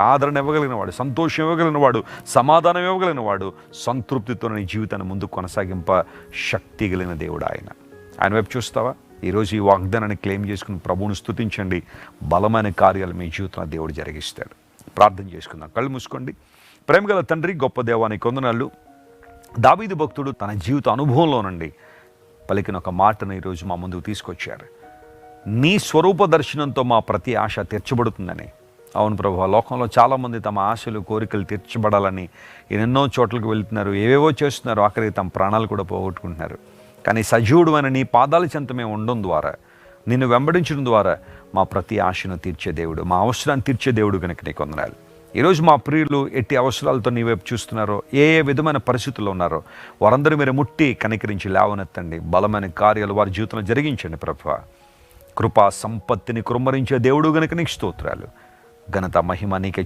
ఆదరణ ఇవ్వగలిగిన వాడు, సంతోషం ఇవ్వగలిగిన వాడు, సమాధానం ఇవ్వగలిగిన వాడు, సంతృప్తితో నీ జీవితాన్ని ముందుకు కొనసాగింప శక్తి కలిగిన దేవుడు ఆయన వైపు చూస్తావా? ఈరోజు ఈ వాగ్దానాన్ని క్లెయిమ్ చేసుకుని ప్రభువును స్తుతించండి. బలమైన కార్యాలు మీ జీవితంలో దేవుడు జరిగిస్తాడు. ప్రార్థన చేసుకుందాం. కళ్ళు మూసుకోండి. ప్రేమగల తండ్రి, గొప్ప దేవానికి వందనాలు. దావీదు భక్తుడు తన జీవిత అనుభవంలో నుండి పలికిన ఒక మాటను ఈరోజు మా ముందుకు తీసుకొచ్చారు. నీ స్వరూప దర్శనంతో మా ప్రతి ఆశ తీర్చబడుతుందని. అవును ప్రభువా, లోకంలో చాలామంది తమ ఆశలు, కోరికలు తీర్చబడాలని ఎన్నెన్నో చోట్లకు వెళ్తున్నారు, ఏవేవో చేస్తున్నారు, ఆఖరికి తమ ప్రాణాలు కూడా పోగొట్టుకుంటున్నారు. కానీ సజీవుడు అని నీ పాదాల చెంత మేము ఉండడం ద్వారా, నిన్ను వెంబడించడం ద్వారా మా ప్రతి ఆశను తీర్చే దేవుడు, మా అవసరాన్ని తీర్చే దేవుడు కనుక నీకు వందనాలు. ఈరోజు మా ప్రియులు ఎట్టి అవసరాలతో నీ వైపు చూస్తున్నారో, ఏ ఏ విధమైన పరిస్థితుల్లో ఉన్నారో వారందరూ మీరు ముట్టి కనికరించి లేవనెత్తండి. బలమైన కార్యాలు వారి జీవితంలో జరిగించండి ప్రభువా. కృపా సంపత్తిని కుమ్మరించే దేవుడు గనుక నీకు స్తోత్రాలు. ఘనత మహిమ నీకే